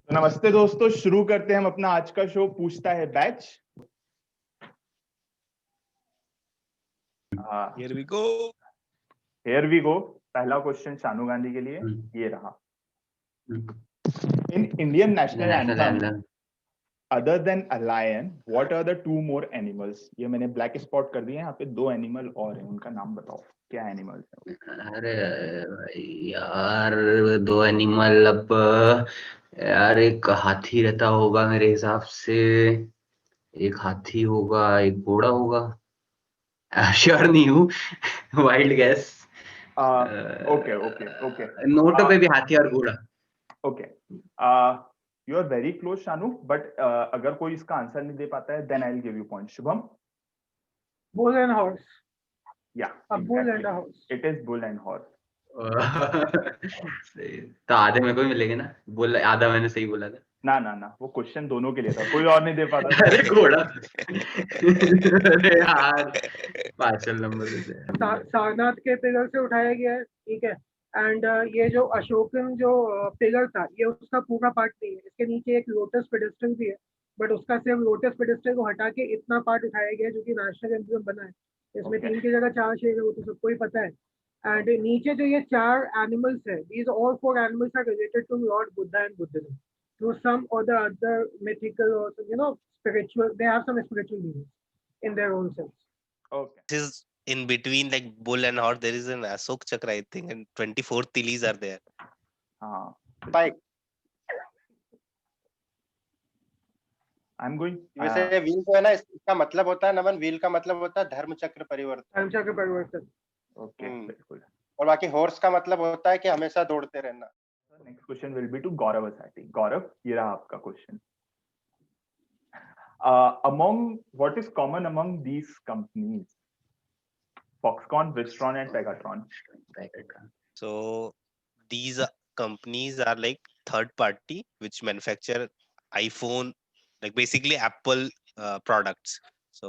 तो नमस्ते दोस्तों, शुरू करते हैं हम अपना आज का शो पूछता है batch. Here we go. Here we go. पहला क्वेश्चन शानू गांधी के लिए ये रहा। In Indian national anthem other than a lion what are the two more animals? ये मैंने ब्लैक स्पॉट कर दिए हैं, यहाँ पे दो एनिमल और हैं, उनका नाम बताओ क्या एनिमल्स हैं? अरे भाई यार, दो एनिमल। अब यार एक हाथी रहता होगा मेरे हिसाब से, एक हाथी होगा, एक घोड़ा होगा। श्योर नहीं हूँ। Wild guess. Okay okay okay नोटों पे भी हाथी और घोड़ा। Okay, you are very close Shanu, but अगर कोई इसका आंसर नहीं दे पाता है then I will give you point. Shubham? Bull and horse. या bull and horse. It is bull and horse. तो आधे में कोई मिलेंगे ना, बोल आधा मैंने सही बोला था ना ना ना, वो क्वेश्चन दोनों के लिए था, कोई और नहीं दे पाता था। अरे घोड़ा। अरे यार, पार्शल नंबर देते हैं। सारनाथ के फिगर से उठाया गया है, ठीक है। एंड ये जो अशोकन जो फिगर था, ये उसका पूरा पार्ट नहीं है। इसके नीचे एक लोटस पेडेस्टल भी है, बट उसका सिर्फ लोटस पेडेस्टल को हटा के इतना पार्ट उठाया गया है जो कि नेशनल एंथम बना है। इसमें Okay. 3 की जगह 4 शेर है, वो तो सबको ही पता है। एंड नीचे जो ये 4 एनिमल्स है, these all 4 animals are related to lord Buddha and Buddhism through some or the other mythical or spiritual. They have some spiritual meanings in their own sense. Okay. This is in between like bull and horse. There is an Ashok Chakra, I think, and 24 Tilis are there. Spike. I'm going. वैसे wheel जो है ना, इसका मतलब होता है नमन, wheel का मतलब होता है धर्म चक्र परिवर्तन। धर्म चक्र परिवर्तन। Okay, बिल्कुल। और बाकी हॉर्स का मतलब होता है कि हमेशा दौड़ते रहना। Next question will be to Gaurav Asati. Gaurav, ये रहा आपका question. Among what is common among these companies? Foxconn, Wistron, and Pegatron. So these companies are like third party which manufacture iPhone, like basically Apple products. So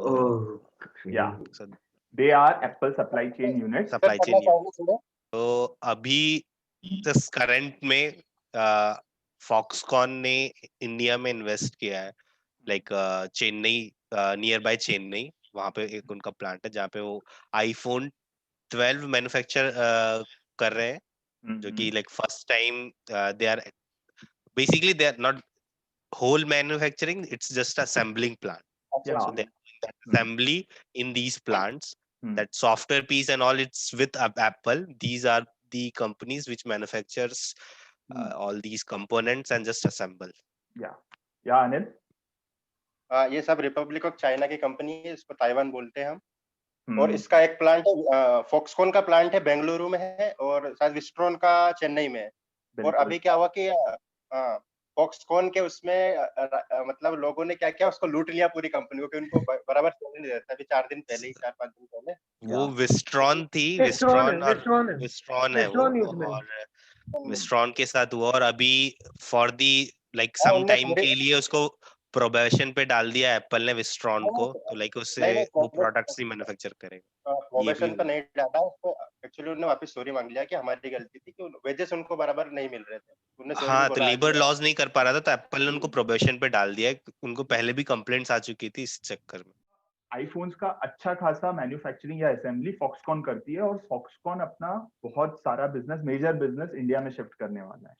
Yeah, so they are Apple supply chain units. supply chain unit. तो अभी just current में Foxconn ने India में invest किया है, like Chennai, near by Chennai, वहां पे एक उनका प्लांट है जहाँ पे वो आईफोन 12 मैन्युफैक्चर कर रहे हैं, जो कि like first time they are basically they are not whole manufacturing, it's just assembling plant. Yeah. So they that assembly in these plants, that software piece and all, it's with Apple. These are the companies which manufactures all these components and just assemble. Yeah, Anil. ये सब Republic of China की company है, इसको Taiwan बोलते हैं हम। और इसका एक प्लांट है, फॉक्सकॉन का प्लांट है बेंगलुरु में है, और शायद विस्ट्रॉन का चेन्नई में है। और अभी क्या हुआ कि फॉक्सकॉन के उसमें मतलब लोगों ने क्या किया, उसको लूट लिया पूरी कंपनी को, कि उनको बराबर सैलरी नहीं देता। अभी 4 दिन पहले ही, 4-5 दिन पहले वो विस्ट्रॉन थी, विस्ट्रॉन है वो, और विस्ट्रॉन के साथ हुआ, और अभी for the like some time के लिए उसको प्रोबेशन पे डाल दिया एप्पल ने विस्ट्रॉन को, तो लाइक उससे वो प्रोडक्ट्स ही मैन्युफैक्चर करेगा। प्रोबेशन पे नहीं डाला उसको, एक्चुअली उन्होंने वापस सॉरी मांग लिया कि हमारी गलती थी कि वेजेस उनको बराबर नहीं मिल रहे थे। हाँ, तो लेबर लॉज नहीं कर पा रहा था, तो एप्पल ने उनको प्रोबेशन पे डाल दिया। उनको पहले भी कंप्लेंट्स आ चुकी थी इस चक्कर में। आईफोन्स का अच्छा खासा मैन्युफैक्चरिंग या असेंबली फॉक्सकॉन करती है, और फॉक्सकॉन अपना बहुत सारा बिजनेस, मेजर बिजनेस इंडिया में शिफ्ट करने वाला है।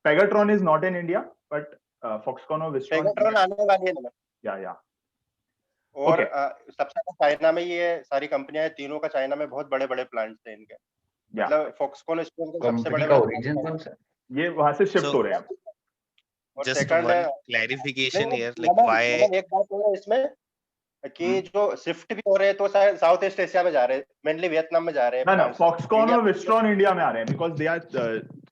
Pegatron is not in India, but Foxconn और विस्ट्रॉन आने वाली है ना। या और सबसे चाइना में ये सारी कंपनियां हैं, तीनों का चाइना में बहुत बड़े-बड़े प्लांट्स हैं इनके। मतलब फॉक्सकॉन सबसे बड़े ओरिजिन कौन सा? ये वहां से शिफ्ट हो रहे हैं। और just second one clarification here, like why एक बात है इसमें कि जो शिफ्ट भी हो रहे हैं तो शायद साउथ ईस्ट एशिया में जा रहे हैं, मेनली वियतनाम में जा रहे हैं। ना फॉक्सकॉन और विस्ट्रॉन इंडिया में आ रहे हैं, because they are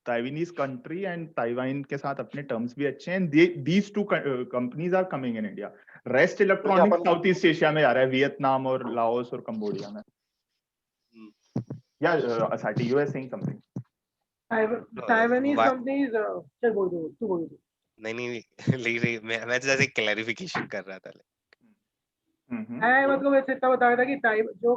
Taiwanese country and Taiwan के साथ अपने टर्म्स भी अच्छे हैं। These two companies are coming in India. Rest electronics South East Asia में जा रहा है, वियतनाम और लाओस और कंबोडिया में। या Asati, you were saying something. Taiwanese companies, चल बोल दो, तू बोल दो। नहीं, मैं जैसे क्लैरिफिकेशन कर रहा था। मतलब वैसे इतना बता रहा था कि जो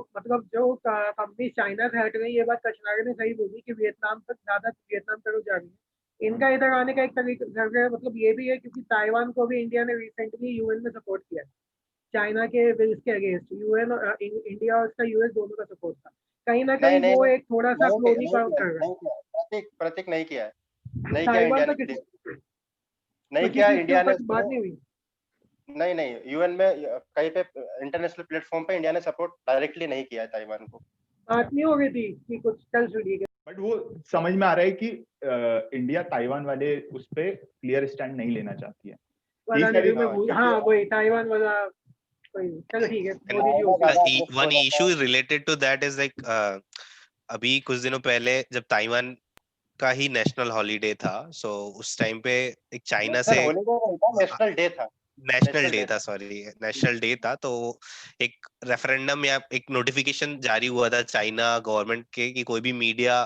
कंपनी चाइना से हट गई, ये बात कचनागर ने सही बोली कि वियतनाम तक ज्यादा, वियतनाम तरफ जा रही है। इनका इधर आने का एक तरीका मतलब ये भी है क्योंकि ताइवान को भी इंडिया ने रिसेंटली यूएन में सपोर्ट किया है चाइना के बिल्स के अगेंस्ट। यूएन इंडिया और इसका यूएस दोनों का सपोर्ट था। कहीं ना नहीं कहीं नहीं वो नहीं एक थोड़ा सा नहीं क्लोनी किया काम कर रहा नहीं किया प्रतीक नहीं किया है है। नहीं किया ताइवान इंडिया का ने किसी नहीं किसी किया चीज के इंडिया ने ऊपर बात नहीं हुई। नहीं नहीं यूएन में कहीं पे इंटरनेशनल प्लेटफॉर्म पे इंडिया ने सपोर्ट डायरेक्टली नहीं किया है ताइवान को। बात नहीं हो रही थी कि कुछ चल सुनिए के बट वो समझ में आ रहा है कि इंडिया ताइवान वाले उस पे क्लियर स्टैंड नहीं लेना चाहती है। वाला These are नहीं मैं it- हाँ वही ताइवान वाला कोई चलो ठीक है And मोदी जी ज्यादा ओके। ज्यादा अग्रेसिव हो one जाता issue है। related to that is like अभी कुछ दिनों पहले जब ताइवान का ही नेशनल हॉलीडे था, सो उस टाइम पे एक चाइना सर से हॉलीडे नहीं था नेशनल डे था। नेशनल नेशनल डे डे था, सॉरी नेशनल डे था, तो एक रेफरेंडम या एक नोटिफिकेशन जारी हुआ था चाइना गवर्नमेंट के कि कोई भी मीडिया,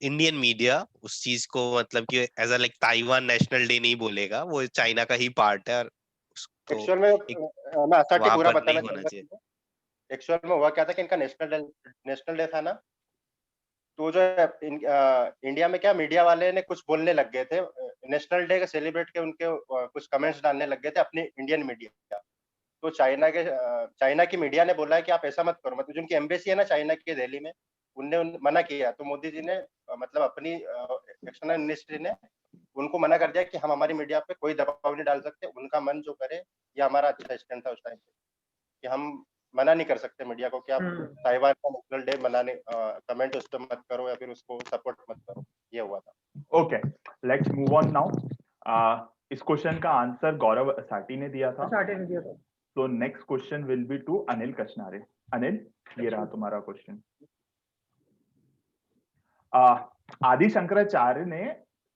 इंडियन मीडिया उस चीज को मतलब कि as a like Taiwan national day नहीं बोलेगा, वो चाइना का ही पार्ट है और उसको एक्चुअल में एक मैं असर्टी वहां पूरा पर नहीं बताना होना चाहिए। चाहूंगा। एक्चुअल में हुआ क्या था कि इनका नेशनल डे था ना, तो जो इंडिया में क्या मीडिया वाले ने कुछ बोलने लग गए थे नेशनल डे का सेलिब्रेट के उनके कुछ कमेंट्स डालने लग गए थे अपनी इंडियन मीडिया। तो चाइना की मीडिया ने बोला है कि आप ऐसा मत करो, मतलब जिनकी एम्बेसी है ना चाइना की दिल्ली में, उनने मना किया। तो मोदी जी ने मतलब अपनी एक्सटर्नल मिनिस्ट्री ने उनको मना कर दिया कि हम हमारी मीडिया पे कोई दबाव नहीं डाल सकते, उनका मन जो करे। ये हमारा अच्छा स्टैंड था उस टाइम पे कि हम मना नहीं कर सकते मीडिया को कि आप ताइवान का नेशनल डे मनाने कमेंट उस पर मत करो या फिर उसको सपोर्ट मत करो। ये हुआ था। Okay, let's move on now. इस क्वेश्चन का आंसर गौरव साटी ने दिया था। साढ़े में दिया था। तो next question will be to Anil Kachnare. Anil, ये रहा तुम्हारा क्वेश्चन। आदि शंकराचार्य ने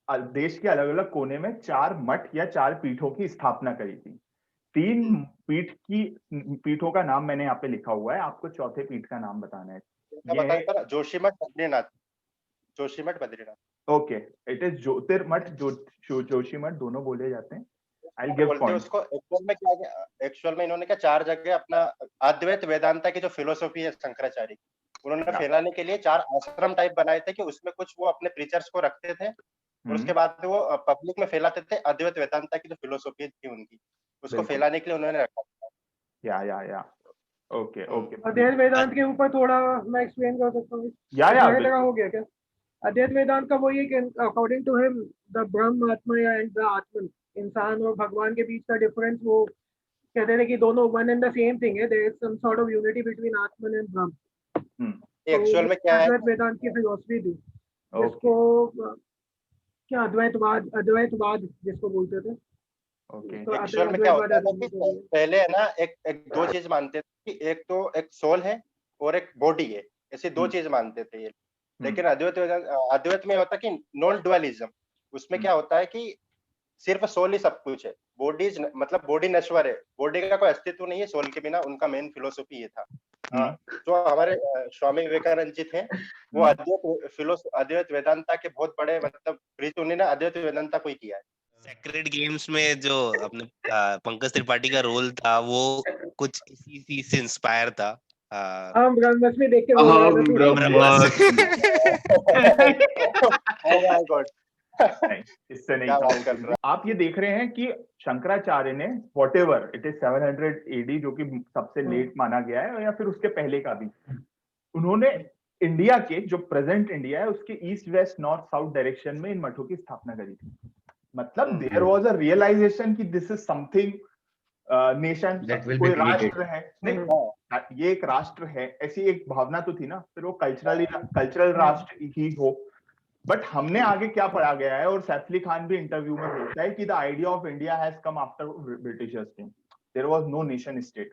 देश के अलग अलग कोने में 4 मठ या 4 पीठों की स्थापना करी थी। 3 पीठों का नाम मैंने यहाँ पे लिखा हुआ है, आपको चौथे पीठ का नाम बताना है। बताया Joshimath Badrinath. Joshimath Badrinath. Okay, it is Jyotirmath Joshimath दोनों बोले जाते हैं। I'll give बोलते हैं point. उसको। एक्चुअल में इन्होंने क्या 4 जगह अपना अद्वैत वेदांता की जो फिलोसॉफी है शंकराचार्य की, उन्होंने फैलाने के लिए 4 आश्रम टाइप बनाए थे कि उसमें कुछ वो अपने प्रीचर्स को रखते थे और उसके बाद वो पब्लिक में फैलाते थे अद्वैत वेदांता की जो फिलोसॉफी थी उनकी, उसको फैलाने के लिए उन्होंने रखा था। या ओके अद्वैत वेदांत के ऊपर थोड़ा मैं एक्सप्लेन कर सकता हूँ। या जगह हो गया क्या? अद्वैत वेदांत का वही है कि अकॉर्डिंग टू हिम द ब्रह्म आत्मा या एंड द आत्मन, इंसान और भगवान के बीच का डिफरेंस, वो कहते थे कि दोनों one and the same thing है। There is some sort of unity between Atman and Brahman. Actual में क्या है अद्वैत वेदांत की फिलॉसफी थी जिसको क्या अद्वैतवाद जिसको बोलते थे। तो एक्चुअल में क्या होता था कि अद्वैतवाद पहले है ना एक 2 चीज मानते थे कि एक तो एक सोल है और एक बॉडी है, ऐसी 2 चीज मानते थे ये। लेकिन अद्वैत में होता है कि नॉन डुअलिज्म। उसमें क्या होता है कि सिर्फ सोल ही सब कुछ है, बॉडी मतलब बॉडी नश्वर है, बॉडी का कोई अस्तित्व नहीं है सोल के बिना। उनका मेन फिलोसफी ये था। जो हमारे स्वामी विवेकानंद जी थे, वो अद्वैत वेदांता के बहुत बड़े मतलब प्रीच उन्होंने अद्वैत वेदांता को ही किया है। सेक्रेड गेम्स में जो अपने पंकज त्रिपाठी का रोल था वो कुछ इसी चीज से इंस्पायर था। हम ब्रह्मस में देख के बोल रहे थे Oh my God. नहीं, इससे नहीं था। आप ये देख रहे हैं कि शंकराचार्य ने व्हाटएवर इट इज 700 एडी, जो कि सबसे लेट माना गया है, या फिर उसके पहले का भी, उन्होंने इंडिया के जो प्रेजेंट इंडिया है उसके east west north south direction में इन मठों की स्थापना करी थी। मतलब देयर वाज अ रियलाइजेशन कि दिस इज समथिंग नेशन, कोई राष्ट्र है, नहीं ये एक राष्ट्र है, ऐसी एक भावना तो थी ना। फिर वो कल्चरल राष्ट्र ही हो। बट हमने आगे क्या पढ़ा गया है, और सैफ अली खान भी इंटरव्यू में बोलता है कि the idea of India has come after Britishers came, there was no nation state.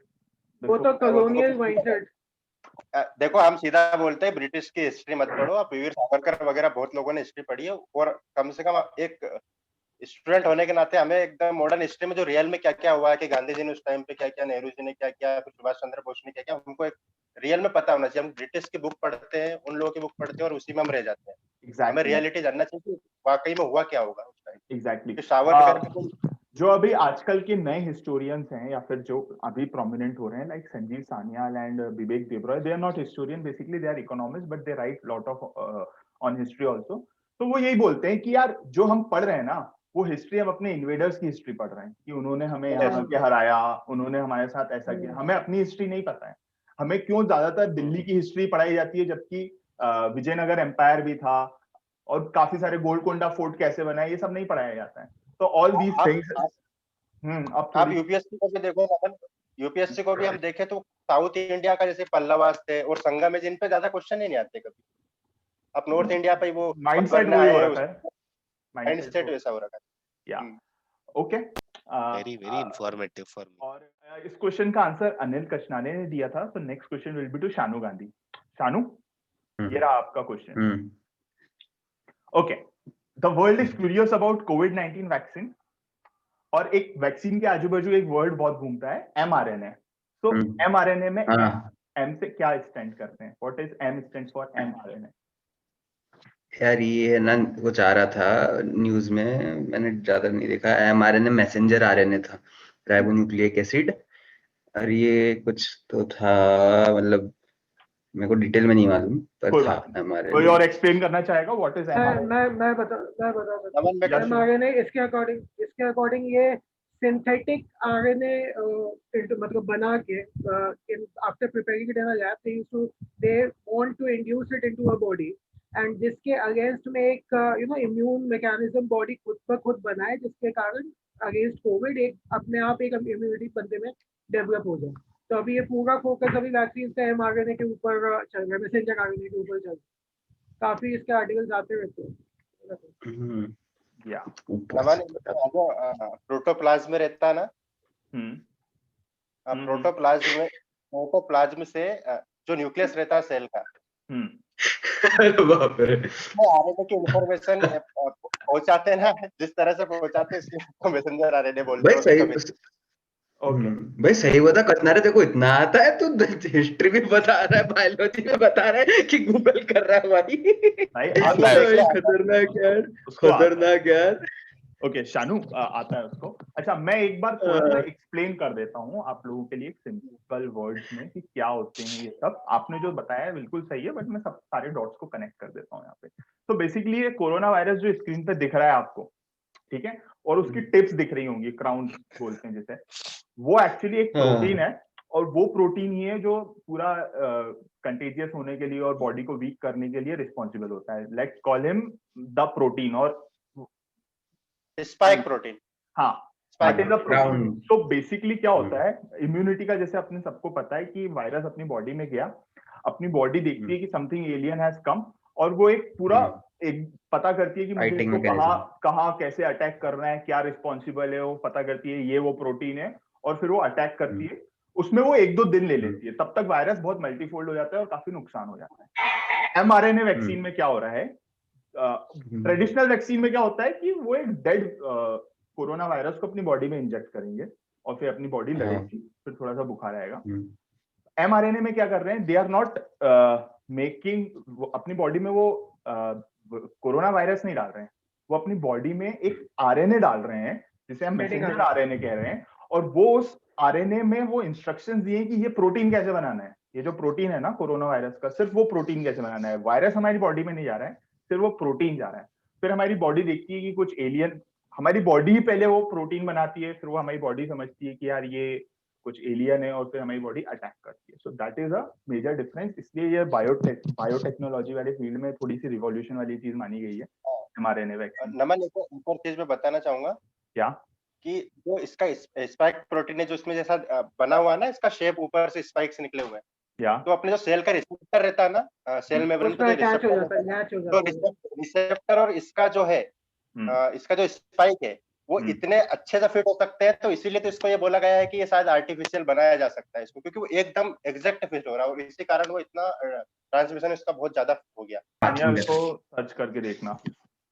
वो तो कॉलोनियल माइंडसेट। देखो हम सीधा बोलते हैं ब्रिटिश की हिस्ट्री मत पढ़ो आप, वीर सावरकर वगैरह बहुत लोगों ने हिस्ट्री पढ़ी है, और कम से कम एक स्टूडेंट होने के नाते हमें एकदम मॉडर्न हिस्ट्री में जो रियल में क्या क्या हुआ है कि गांधी जी ने उस टाइम पे क्या किया, नेहरू जी ने क्या किया, फिर सुभाष चंद्र बोस ने क्या किया, हमको एक रियल में पता होना चाहिए। हम ब्रिटिश की बुक पढ़ते हैं, उन लोगों की बुक पढ़ते हैं और उसी में हम रह जाते हैं। हमें रियलिटी जानना चाहिए कि वाकई में हुआ क्या होगा उस टाइम। एग्जैक्टली। सावरकर जो अभी आजकल के नए हिस्टोरियंस हैं या फिर जो अभी प्रोमिनेंट हो रहे हैं, like Sanjeev Sanyal and Vivek Debroy, they are not historian, basically they are economist, but they write lot of on history also. तो वो यही बोलते हैं कि यार जो हम पढ़ रहे हैं ना, वो हिस्ट्री हम अपने इन्वेडर्स की हिस्ट्री पढ़ रहे हैं कि उन्होंने हमें यहाँ के हराया, उन्होंने हमारे साथ ऐसा किया, हमें अपनी हिस्ट्री नहीं पता है। हमें क्यों ज्यादातर दिल्ली की हिस्ट्री पढ़ाई जाती है, जबकि विजयनगर एम्पायर भी था और काफी सारे गोलकोंडा फोर्ट कैसे बनाए, ये सब नहीं पढ़ाया जाता है। तो ऑल दीज थिंग्स। अब आप यूपीएससी को भी देखो ना, यूपीएससी को भी हम देखें तो साउथ इंडिया का जैसे पल्लवास थे और संगम है, जिन पे ज्यादा क्वेश्चन ही नहीं आते कभी। अब नॉर्थ इंडिया पे वो माइंडसेट वही हो रखा है, माइंडसेट वैसा हो रखा है। या okay, very informative for me. और इस क्वेश्चन का आंसर अनिल कचनाने ने दिया था, तो next question will be to Shanu Gandhi. Shanu, ये रहा आपका question. Okay, the world is curious about कोविड-19 वैक्सीन, और एक वैक्सीन के आजू बाजू एक वर्ड बहुत घूमता है, mRNA। तो mRNA में M से क्या स्टैंड करते हैं? What is M stand for mRNA? यार ये ना कुछ आ रहा था न्यूज में, मैंने ज्यादा नहीं देखा। mRNA मैसेंजर RNA था, राइबो न्यूक्लिक एसिड, और ये कुछ तो था, मतलब मेरे को डिटेल में नहीं मालूम, पर था mRNA। कोई और एक्सप्लेन करना चाहेगा व्हाट इज mRNA? मैं बता mRNA इसके अकॉर्डिंग ये सिंथेटिक आरएनए मतलब बना के after preparing it in a lab they want to induce it into a body, and जिसके अगेंस्ट में एक इम्यून मैकेनिज्म बॉडी खुद ब खुद बनाए, जिसके कारण अगेंस्ट कोविड एक अपने आप एक इम्यूनिटी बंदे में डेवलप हो जाए। तो अभी ये पूरा फोकस अभी वैक्सीन का mRNA के ऊपर चल रहा है, मैसेंजर आरएनए के ऊपर चल रहा है। काफी इसके आर्टिकल्स आते रहते हैं। या प्रोटोप्लाज्म में रहता है ना, प्रोटोप्लाज्म से जो न्यूक्लियस रहता है सेल का, बाप रे, आरएनए की इंफॉर्मेशन पहुंचाते हैं ना, जिस तरह से पहुंचाते हैं इसलिए मैसेंजर आरएनए बोलते हैं। ओके भाई सही बता कतनारे, देखो इतना आता है, तो हिस्ट्री भी बता रहा है, बायोलॉजी में बता रहा है कि गूगल कर रहा है भाई खतरनाक यार, खतरनाक यार। ओके शानू, आता है उसको। अच्छा, मैं एक बार थोड़ा सा एक्सप्लेन कर देता हूँ आप लोगों के लिए सिंपल वर्ड्स में कि क्या होते हैं ये सब। आपने जो बताया है बिल्कुल सही है, बट मैं सब सारे डॉट्स को कनेक्ट कर देता हूँ यहाँ पे। तो बेसिकली ये कोरोना वायरस जो स्क्रीन पे दिख रहा है आपको, ठीक है, और उसकी टिप्स दिख रही होंगी, क्राउन बोलते हैं जिसे, वो एक्चुअली एक प्रोटीन है, और वो प्रोटीन ही है जो पूरा कंटेजियस होने के लिए और बॉडी को वीक करने के लिए रिस्पॉन्सिबल होता है। Let's call him the protein, और स्पाइक प्रोटीन। हाँ, प्रोटीन। तो बेसिकली क्या होता है इम्यूनिटी का, जैसे अपने सबको पता है कि वायरस अपनी बॉडी में गया, अपनी बॉडी देखती है कि समथिंग एलियन हैज कम, और वो एक पूरा एक पता करती है कि मुझे इसको कहाँ कैसे अटैक करना है, क्या रिस्पॉन्सिबल है, वो पता करती है ये वो प्रोटीन है, और फिर वो अटैक करती है। उसमें वो 1-2 दिन ले लेती है, तब तक वायरस बहुत मल्टीफोल्ड हो जाता है और काफी नुकसान हो जाता है। mRNA वैक्सीन में क्या हो रहा है, ट्रेडिशनल वैक्सीन में क्या होता है कि वो एक डेड कोरोना वायरस को अपनी बॉडी में इंजेक्ट करेंगे और फिर अपनी बॉडी लड़ेगी, फिर थोड़ा सा बुखार आएगा। mRNA में क्या कर रहे हैं, दे आर नॉट मेकिंग, अपनी बॉडी में वो कोरोना वायरस नहीं डाल रहे हैं, वो अपनी बॉडी में एक आरएनए डाल रहे हैं जिसे हम मैसेंजर आरएनए कह रहे हैं, और वो उस आरएनए में वो इंस्ट्रक्शंस दिए कि ये प्रोटीन कैसे बनाना है, ये जो प्रोटीन है ना कोरोना वायरस का, सिर्फ वो प्रोटीन कैसे बनाना है। वायरस हमारी बॉडी में नहीं जा रहा है, सिर्फ वो प्रोटीन जा रहा है। फिर हमारी बॉडी देखती है कि कुछ एलियन, हमारी बॉडी ही पहले वो प्रोटीन बनाती है, फिर वो हमारी बॉडी समझती है कि यार ये कुछ एलियन है, और फिर हमारी बॉडी अटैक करती है। So that is a major difference. इसलिए ये बायोटेक्नोलॉजी वाले फील्ड में थोड़ी सी रिवॉल्यूशन वाली चीज मानी गई है mRNA वैक्सीन। नमन, एक और चीज मैं बताना चाहूंगा, क्या कि जो इसका स्पाइक प्रोटीन है जो इसमें जैसा बना हुआ है ना, इसका शेप ऊपर से स्पाइक से निकले हुए हैं, तो अपने जो सेल का रिसेप्टर रहता है ना, सेल मेम्ब्रेन पे जो रिसेप्टर और इसका जो है इसका जो स्पाइक है वो इतने अच्छे से फिट हो सकते हैं, तो इसीलिए तो इसको ये बोला गया है कि ये शायद आर्टिफिशियल बनाया जा सकता है इसको, क्योंकि वो एकदम एग्जैक्ट फिट हो रहा है, और इसी कारण वो इतना ट्रांसमिशन इसका बहुत ज्यादा हो गया। इसको सर्च करके देखना।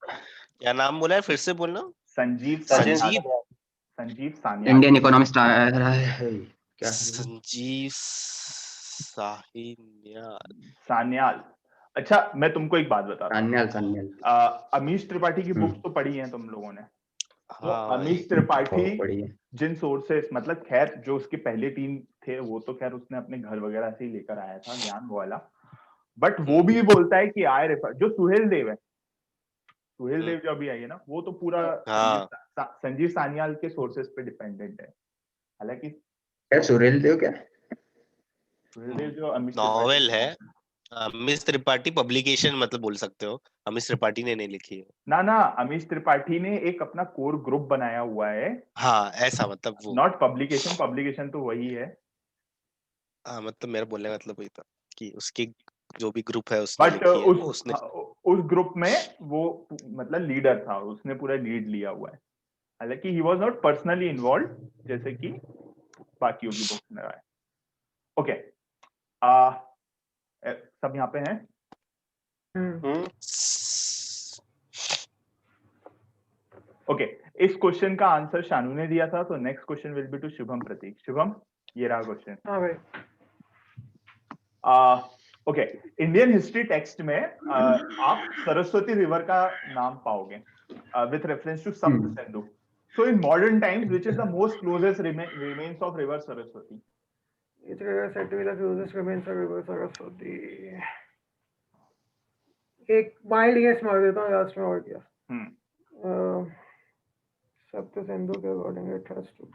क्या नाम बोला है, फिर से बोलना। संजीव सान्याल, इंडियन इकोनॉमिस्ट क्या संजीव सान्याल। अच्छा, मैं तुमको एक बात बताता हूँ, अमीश त्रिपाठी की बुक तो पढ़ी है तुम लोगों ने? तो अमीश त्रिपाठी जिन सोर्सेस, मतलब खैर जो उसके पहले 3 थे वो तो खैर उसने अपने घर वगैरह से ही लेकर आया था ज्ञान वाला, बट वो भी बोलता है कि जो सुहेल देव है, सुहेल देव जो अभी आई है ना, वो तो पूरा हाँ। संजीव सान्याल के सोर्सेस पे डिपेंडेंट है। हालांकि क्या सुरेल देव क्या? सुहेल देव जो अमित नॉवेल त्रिपाठी है, अमित त्रिपाठी पब्लिकेशन मतलब बोल सकते हो, अमित त्रिपाठी ने नहीं लिखी है। ना अमीश त्रिपाठी ने एक अपना कोर ग्रुप बनाया हुआ है, हाँ ऐसा मतलब वो, नॉट पब्लिकेशन तो वही है, हाँ मतलब मेरा बोलने का मतलब वही था कि उसकी जो भी ग्रुप है उसने बट लिखी है, वो उसने उस ग्रुप में वो मतलब लीडर था, उसने पूरा लीड लिया हुआ है। हालांकि he was not personally involve जैसे कि बाकियों की बुक्स में रहा है। ओके, सब यहाँ पे हैं। ओके, इस क्वेश्चन का आंसर शानू ने दिया था, तो next question will be to Shubham Prateek. Shubham, ये रहा क्वेश्चन। हाँ भाई। ओके, इंडियन हिस्ट्री टेक्स्ट में आप सरस्वती रिवर का नाम पाओगे with reference to Sapta Sindhu. So in modern times which is the most closest remains of river Saraswati? Which river said to be the closest remains of river Saraswati? एक wild guess मार देता हूँ last में, और क्या? सप्त सिंधु के according it has to,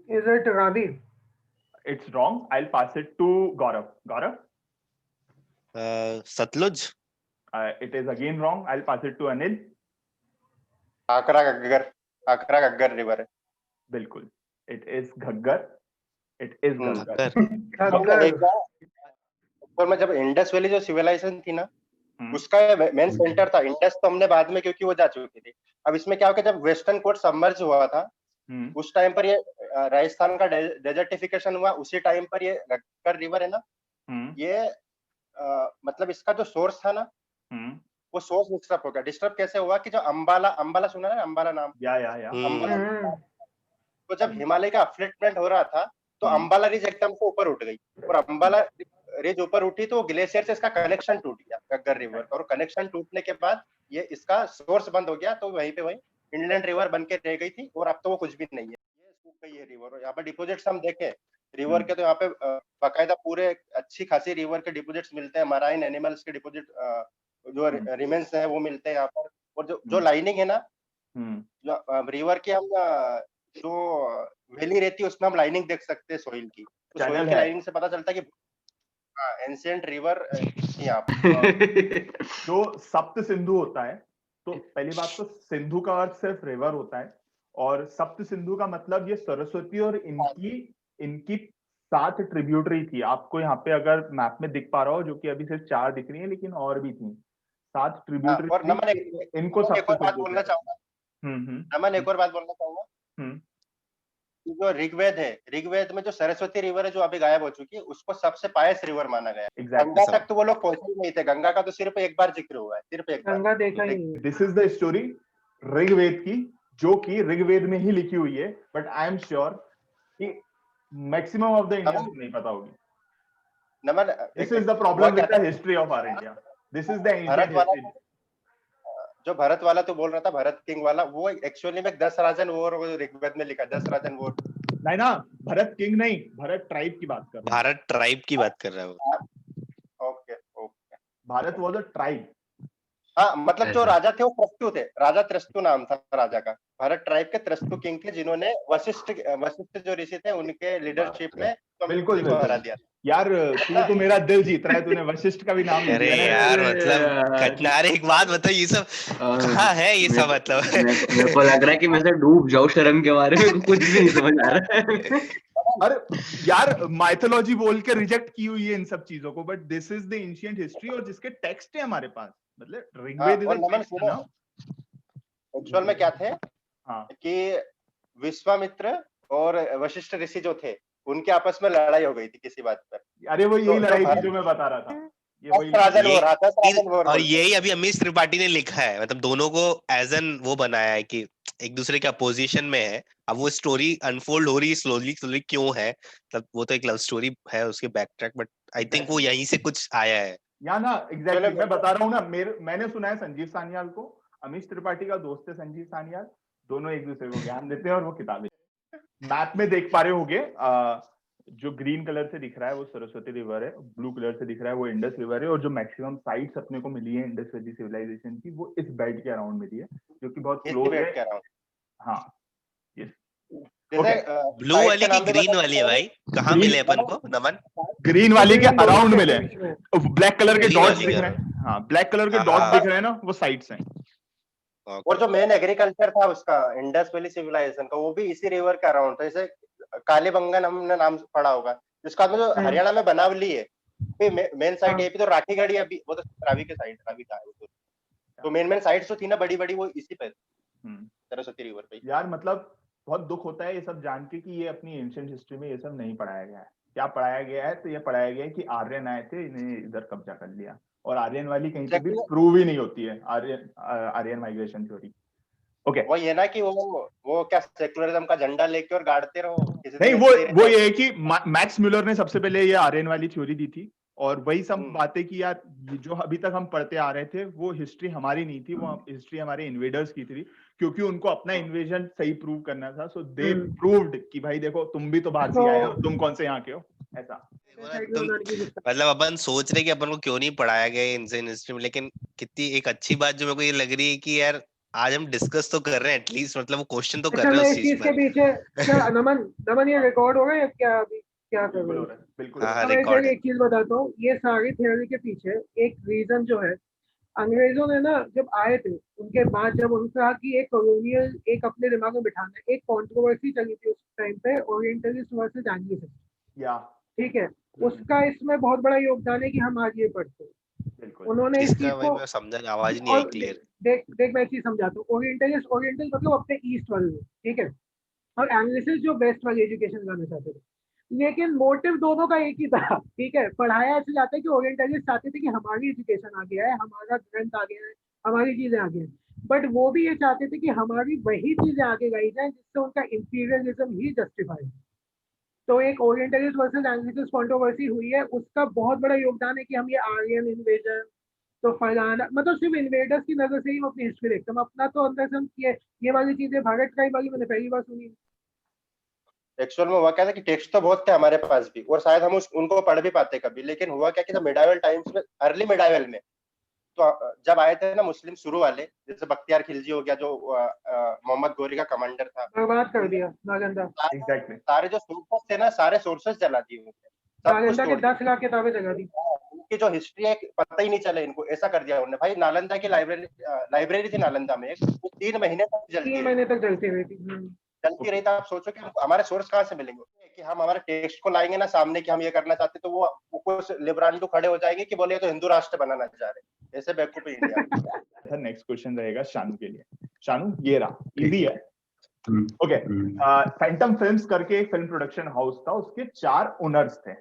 is it Ravi? It's wrong. I'll pass it to Gaurav. Gaurav? Sutlej. It is again wrong. I'll pass it to Anil. आकरा Ghaggar river है। बिल्कुल, it is Ghaggar. It is Ghaggar. और मैं जब इंडस वैली जो civilisation थी ना, उसका मेन सेंटर था। इंडस तो हमने बाद में, क्योंकि वो जा चुकी थी। अब इसमें क्या हो गया, जब वेस्टर्न कोस्ट सबमर्ज हुआ था, उस टाइम पर ये राजस्थान का डेजर्टिफिकेशन हुआ। उसी टाइम पर ये गग्गर रिवर है ना, ये मतलब इसका जो सोर्स था ना, वो सोर्स डिस्टर्ब हो गया। डिस्टर्ब कैसे हुआ कि जो अंबाला सुना है, अंबाला नाम? या अंबाला, तो जब हिमालय का अपलिफ्टमेंट हो रहा था, तो अंबाला रिज एकदम से ऊपर उठ गई, और अंबाला रिज ऊपर उठी तो ग्लेशियर से इसका कनेक्शन टूट गया गग्गर रिवर का, और कनेक्शन टूटने के बाद ये इसका सोर्स बंद हो गया, तो वहीं पे वही इंडियन रिवर बन के रह गई थी, और अब तो वो कुछ भी नहीं है, ये सूख गई है रिवर। और यहाँ पर डिपोजिट्स हम देखें रिवर के, तो यहाँ पे बाकायदा पूरे अच्छी खासी रिवर के डिपोजिट्स मिलते हैं। मराइन एनिमल्स के डिपोजिट जो रिमेन्स है वो मिलते हैं यहाँ पर। और जो लाइनिंग है ना, जो रिवर की हम जो वैली रहती है, उसमें हम लाइनिंग देख सकते हैं सोइल की। तो सोइल की लाइनिंग से पता चलता है कि एंशिएंट रिवर यहाँ पर। जो सप्त सिंधु होता है, तो पहली बात तो सिंधु का अर्थ सिर्फ रिवर होता है, और सप्त सिंधु का मतलब ये सरस्वती और इनकी 7 ट्रिब्यूटरी थी। आपको यहाँ पे अगर मैप में दिख पा रहा हो, जो कि अभी सिर्फ 4 दिख रही है, लेकिन और भी थी 7 ट्रिब्यूटरी। और नमन इनको एक और बात बोलना चाहूंगा, नमन एक और बात बोलना चाहूंगा। जो ऋग्वेद है, ऋग्वेद में जो सरस्वती रिवर है जो अभी गायब हो चुकी है, उसको सबसे पायस रिवर माना गया है। गंगा तक तो वो लोग पहुंचे ही नहीं थे, गंगा का तो सिर्फ एक बार जिक्र हुआ है, सिर्फ एक बार। गंगा देखा ही नहीं। This is the story Rigveda की, जो कि ऋग्वेद में ही लिखी हुई है, बट आई एम श्योर कि मैक्सिमम ऑफ द इंडियंस नहीं पता होगी। Naman, this is the problem with the history of our India. This is the ancient history. जो भरत वाला तो बोल रहा था, भरत किंग वाला, वो एक्चुअली में 10 राजन वॉर ऋग्वेद में लिखा, 10 राजन वॉर। नहीं ना, भरत किंग नहीं, भरत ट्राइब की बात कर रहा है। भारत ट्राइब की बात कर रहा है वो। Okay okay, Bharat was a tribe. हाँ मतलब जो राजा थे वो त्रस्तु थे, राजा त्रस्तु नाम था राजा का। भारत ट्राइब के त्रस्तु किंग थे, जिन्होंने वशिष्ठ जो ऋषि थे उनके लीडरशिप में बिल्कुल हरा दिया। यार तू तो मेरा दिल जीत रहा है, तूने वशिष्ठ का भी नाम ले अरे लिया। यार मतलब कटनारे, एक बात बता, ये सब कहाँ है ये सब? मतलब मेरे को लग रहा है कि मैं तो डूब जाऊं शर्म के बारे में, कुछ भी नहीं समझ आ रहा है। अरे यार माइथोलॉजी बोल के रिजेक्ट की हुई है इन सब चीजों को, but this is the ancient history, और जिसके टेक्स्ट है हमारे पास, मतलब ऋग्वेद इज अ टेक्स्ट ना। एक्चुअल में क्या थे हाँ, कि विश्वामित्र और वशिष्ठ ऋषि जो थे, उनके आपस में लड़ाई हो गई थी किसी बात पर। अरे वो यही लड़ाई थी जो मैं बता रहा था, ये वही। और यही अभी अमीश त्रिपाठी ने लिखा है, मतलब दोनों को एज एन वो बनाया है कि एक दूसरे के अपोजिशन में है। अब वो स्टोरी अनफोल्ड हो रही है स्लोली क्यों है, तब वो तो एक लव स्टोरी है, उसके back track, but I think वो यहीं से कुछ आया है। या ना, एग्जैक्टली मैं बता रहा हूँ ना, मैंने सुना है संजीव सान्याल को, अमीश त्रिपाठी का दोस्त है संजीव सान्याल, दोनों एक दूसरे को ज्ञान देते हैं, और वो किताबें मैप में देख पा रहे होगे। जो ग्रीन कलर से दिख रहा है वो सरस्वती रिवर है, ब्लू कलर से दिख रहा है वो इंडस रिवर है, और जो मैक्सिमम साइट्स अपने को मिली है इंडस वैली सिविलाइजेशन की वो इस बेल्ट के अराउंड मिली है, जो कि बहुत इस क्लोज डिबेट है। के अराउंड हाँ yes. जैसे ब्लू साइट वाली का की नाम भी ग्रीन बता वाली है सकते भाई, कहाँ Green- मिले अपन को नमन? ग्रीन वाली के Green dot अराउंड के मिले, बीच में। ब्लैक कलर के Green डॉट्स वाली दिख के रहे हैं। हाँ ब्लैक कलर के हाँ, डॉट्स हाँ। दिख रहे हैं ना, वो साइट्स हैं। और जो मेन एग्रीकल्चर था उसका इंडस वैली सिविलाइजेशन का, वो भी इसी रिवर के अराउंड था। जैसे कालीबंगन हमने नाम पढ़ा होगा, जिसका में जो हरियाणा में बनावली है, मेन साइट हाँ। ये भी तो राखीगढ़ी, अभी वो तो रावी के साइड, रावी का है वो तो मेन साइट्स जो थी ना बड़ी बड़ी, वो इसी पे हम्म। सरस्वती रिवर पे। यार मतलब बहुत दुख होता है ये सब जान के कि ये अपनी एंशिएंट हिस्ट्री में ये सब नहीं पढ़ाया गया है। क्या पढ़ाया गया है? तो ये पढ़ाया गया है कि आर्यन आए थे, इन्हें इधर कब्जा कर लिया, और आर्यन वाली कहीं पे भी Exactly. प्रूव ही नहीं होती है आर्यन माइग्रेशन थ्योरी। ओके वो ये ना कि वो क्या सेकुलरिज्म का झंडा लेके और गाड़ते रहो किसी नहीं, दिन वो ये है कि मैक्स म्यूलर ने सबसे पहले ये आर्यन वाली थ्योरी दी थी, और वही सब बातें कि यार ये जो अभी तक हम पढ़ते आ रहे थे वो हिस्ट्री हमारी नहीं थी, वो हिस्ट्री हमारे इन्वेडर्स की थी, क्योंकि उनको अपना इन्वेजन सही प्रूव करना था। सो दे प्रूव्ड कि भाई देखो तुम भी तो बाहर से आए हो, तुम कौन से यहाँ के हो, ऐसा। तुम मतलब अपन सोच रहे कि अपन को क्यों नहीं पढ़ाया गया इंडियन हिस्ट्री में, लेकिन कितनी एक अच्छी बात जो मेरे को ये लग रही है कि यार आज हम डिस्कस तो कर रहे हैं, एटलीस्ट मतलब वो क्वेश्चन तो कर अच्छा, रहे मैं हैं इस उस चीज चीज के पर। पीछे क्या नमन ये रिकॉर्ड हो रहा है या क्या? अभी क्या कर बिल्कुल रहे हो हो? रहा है, बिल्कुल हाँ, हो रहा मैं रिकॉर्ड इसे एक चीज बताता हूँ, ये सारी थ्योरी के पीछे एक रीजन जो है, अंग्रेजों ने ना जब आए थे उनके बाद जब उनका कि एक कॉलोनियल एक अपने दिमाग में बिठाना है, एक कंट्रोवर्सी चली थी उस टाइम पे, ओरिएंटलिस्ट वर्सेस एंग्लिसिस्ट, है। या ठीक है, उसका इसमें बहुत बड़ा योगदान है कि हम आज ये पढ़ते हैं। बिल्कुल उन्होंने इस चीज इसका भाई को, मैं समझा, आवाज नहीं आई और क्लियर। देख मैं एक चीज समझाता हूँ, ओरिएंटल मतलब अपने ईस्ट वाले लोग, ठीक है, और एनालिसिस जो वेस्ट वाली एजुकेशन करना चाहते थे, लेकिन मोटिव दोनों का एक ही था, ठीक है, पढ़ाया ऐसे जाता है कि ओरिएंटलिस्ट चाहते थे कि हमारी एजुकेशन आ गया है, हमारा ग्रंथ आ गया है, हमारी चीजें आ गई हैं, बट वो भी ये चाहते थे कि हमारी वही चीजें आगे लाई जाए जिससे उनका इंपीरियलिज्म ही जस्टिफाई। तो एक ओरिएंटलिस्ट वर्सेस एंग्लिसिस्ट कंट्रोवर्सी हुई है, उसका बहुत बड़ा योगदान है कि हम ये आर्यन इन्वेजन तो फलाना, मतलब सिर्फ इन्वेडर्स की नजर से ही हम अपनी हिस्ट्री देखते हैं, अपना तो अंदर से हम ये वाली चीजें भारत का ही वाली मैंने पहली बार सुनी। एक्चुअल में हुआ क्या था कि टेक्स्ट तो बहुत थे हमारे पास भी, और शायद हम उनको पढ़ भी पाते कभी, लेकिन हुआ क्या कि मिडाइवल टाइम्स में, अर्ली मिडाइवल में, तो जब आए थे ना मुस्लिम शुरू वाले, जैसे बख्तियार खिलजी हो गया जो मोहम्मद गोरी का कमांडर था, बर्बाद कर दिया नालंदा। एग्जैक्टली। सारे जो सोर्सेस थे ना, सारे सोर्सेस जला दिए उन्होंने, सब कुछ नालंदा के तोड़ दिया। 10 लाख किताबें जगा दी। उनकी जो हिस्ट्री है पता ही नहीं चले इनको, ऐसा कर दिया उन्होंने। भाई नालंदा की लाइब्रेरी थी नालंदा में, वो 3 महीने तक जलती 3 रही, महीने तक जलती रही थी। चलती रही। तो आप सोचो कि हमारे सोर्स कहाँ से मिलेंगे, कि हम हमारे टेक्स्ट को लाएंगे ना सामने कि हम ये करना चाहते, तो वो कुछ लिबरांडो खड़े हो जाएंगे कि बोले तो हिंदू राष्ट्र बनाना चाह रहे, ऐसे बेवकूफ है इंडिया। नेक्स्ट क्वेश्चन रहेगा शानू के लिए। शानू ये रहा, इजी है। ओके, फैंटम फिल्म्स करके एक फिल्म प्रोडक्शन हाउस था, उसके 4 ओनर्स थे।